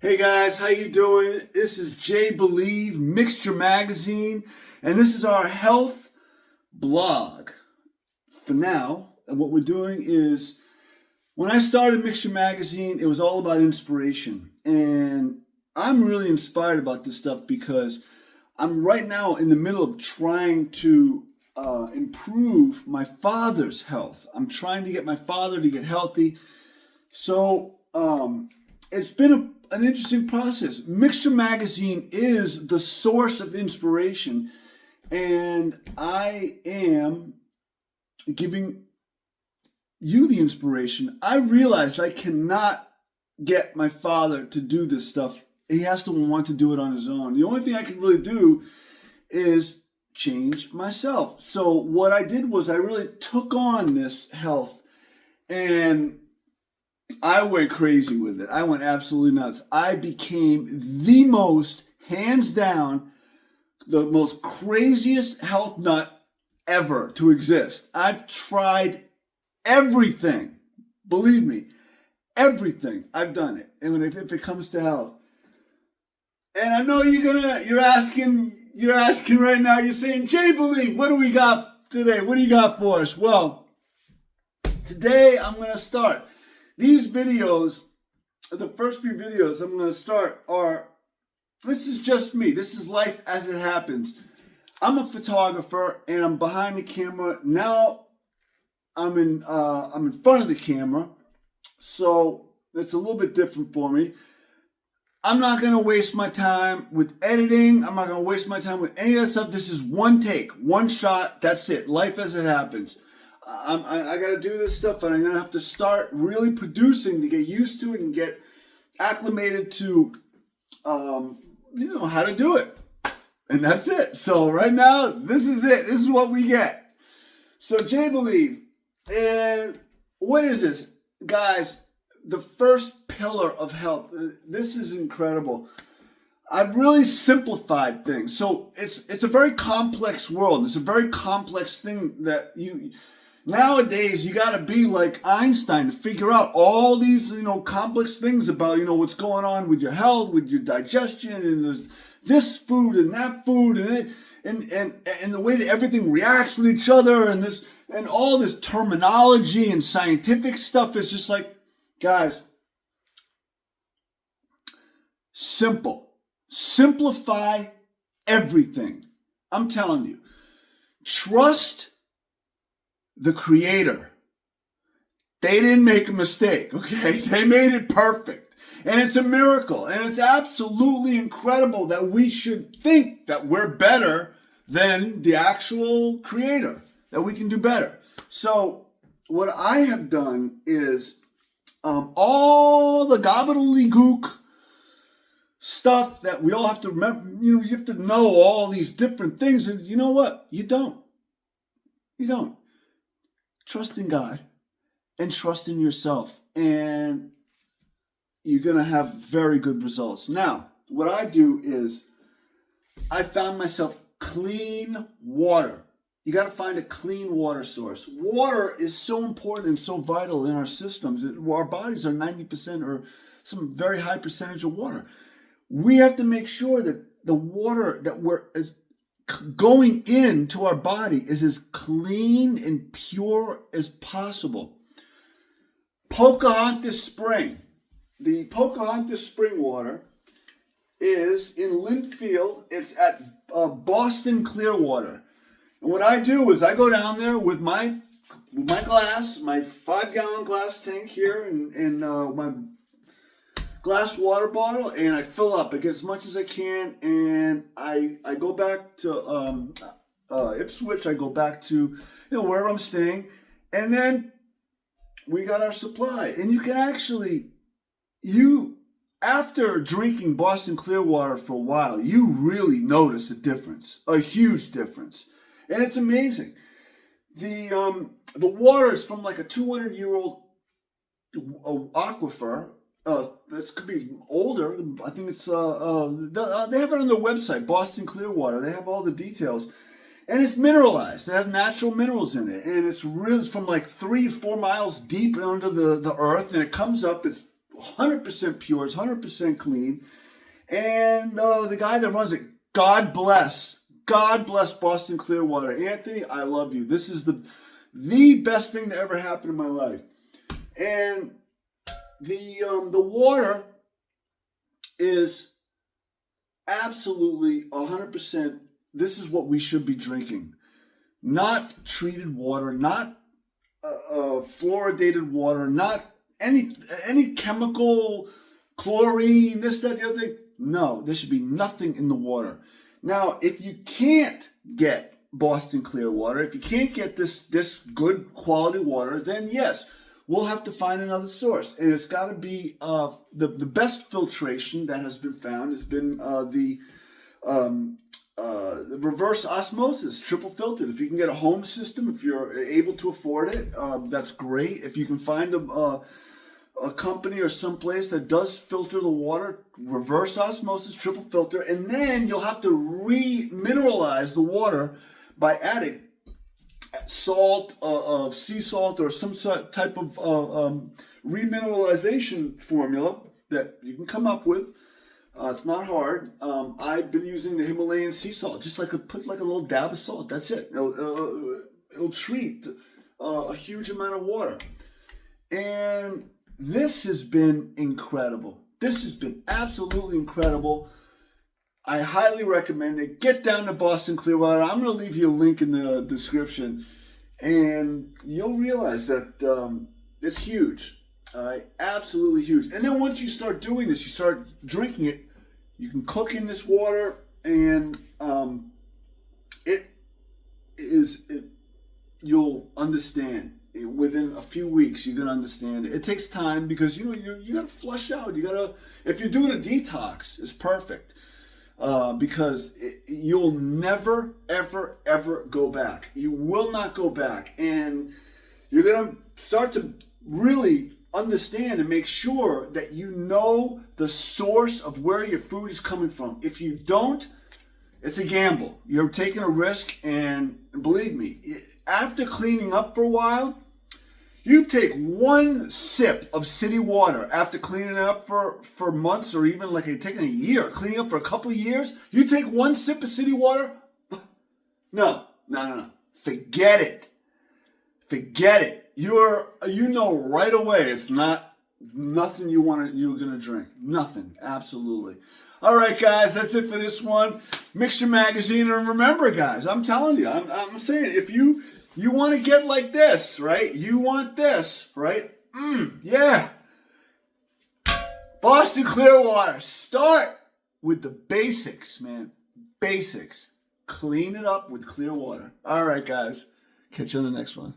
Hey guys, how you doing? This is JBelieve Mixture Magazine, and this is our health blog. For now, and what we're doing is, when I started Mixture Magazine, it was all about inspiration, and I'm really inspired about this stuff because I'm right now in the middle of trying to improve my father's health. I'm trying to get my father to get healthy, so it's been an interesting process. Mixture Magazine is the source of inspiration, and I am giving you the inspiration. I realized I cannot get my father to do this stuff. He has to want to do it on his own. The only thing I can really do is change myself. So what I did was I really took on this health, and I went crazy with it. I went absolutely nuts. I became the most, hands down, the most craziest health nut ever to exist. I've tried everything. Believe me, everything. I've done it. And if it comes to health. And I know you're asking right now, you're saying, JBelieve, what do we got today? What do you got for us? Well, today I'm going to start. These videos, the first few videos I'm going to start this is just me. This is life as it happens. I'm a photographer and I'm behind the camera. Now I'm in front of the camera. So it's a little bit different for me. I'm not going to waste my time with editing. I'm not going to waste my time with any of that stuff. This is one take, one shot. That's it. Life as it happens. I got to do this stuff, and I'm going to have to start really producing to get used to it and get acclimated to, how to do it. And that's it. So right now, this is it. This is what we get. So JBelieve, and what is this? Guys, the first pillar of health. This is incredible. I've really simplified things. So it's a very complex world. It's a very complex thing that nowadays, you got to be like Einstein to figure out all these, complex things about, what's going on with your health, with your digestion, and there's this food and that food, and the way that everything reacts with each other, and all this terminology and scientific stuff is just like, guys, simplify everything. I'm telling you, trust the creator. They didn't make a mistake, okay? They made it perfect. And it's a miracle. And it's absolutely incredible that we should think that we're better than the actual creator, that we can do better. So what I have done is all the gobbledygook stuff that we all have to remember, you have to know all these different things. And you know what? You don't. Trust in God and trust in yourself, and you're going to have very good results. Now, what I do is I found myself clean water. You got to find a clean water source. Water is so important and so vital in our systems. Our bodies are 90% or some very high percentage of water. We have to make sure that the water that we're going into our body is as clean and pure as possible. Pocahontas Spring. The Pocahontas Spring water is in Linfield. It's at Boston Clearwater. And what I do is I go down there with my glass, my 5-gallon glass tank here, and my glass water bottle, and I fill up. I get as much as I can, and I go back to Ipswich. I go back to wherever I'm staying, and then we got our supply. And you can actually, after drinking Boston Clearwater for a while, you really notice a difference, a huge difference, and it's amazing. The water is from like a 200-year-old aquifer. It could be older. I think it's they have it on their website, Boston Clearwater. They have all the details, and it's mineralized. It has natural minerals in it, and it's from like 3 or 4 miles deep under the earth, and it comes up. It's 100% pure. It's 100% clean. And the guy that runs it, God bless Boston Clear Water. Anthony, I love you. This is the best thing that ever happened in my life. And the water is absolutely 100%. This is what we should be drinking. Not treated water, not fluoridated water, not any chemical, chlorine, this, that, the other thing. No, there should be nothing in the water. Now, if you can't get Boston Clear Water, if you can't get this good quality water, then yes, we'll have to find another source. And it's got to be the best filtration that has been found has been the reverse osmosis, triple filtered. If you can get a home system, if you're able to afford it, that's great. If you can find a company or someplace that does filter the water, reverse osmosis, triple filter, and then you'll have to re-mineralize the water by adding salt, sea salt, or some type of remineralization formula that you can come up with. It's not hard. I've been using the Himalayan sea salt, just put like a little dab of salt. That's it. It'll treat a huge amount of water. And this has been incredible. This has been absolutely incredible. I highly recommend it. Get down to Boston Clearwater. I'm going to leave you a link in the description, and you'll realize that it's huge. All right, absolutely huge. And then once you start doing this, you start drinking it. You can cook in this water, and you'll understand. Within a few weeks, you're gonna understand it. It takes time because you gotta flush out. If you're doing a detox, it's perfect because you'll never ever go back. You will not go back, and you're gonna start to really understand and make sure that you know the source of where your food is coming from. If you don't, it's a gamble. You're taking a risk, and believe me, after cleaning up for a while, you take one sip of city water after cleaning it up for months, or even like taking a year, cleaning up for a couple of years. You take one sip of city water, no. Forget it. You know right away it's nothing you're gonna drink. Nothing. Absolutely. All right, guys, that's it for this one. Mixture Magazine. And remember, guys, I'm telling you, I'm saying, if you want to get like this, right? You want this, right? Yeah. Boston Clearwater. Start with the basics, man. Basics. Clean it up with clear water. All right, guys. Catch you on the next one.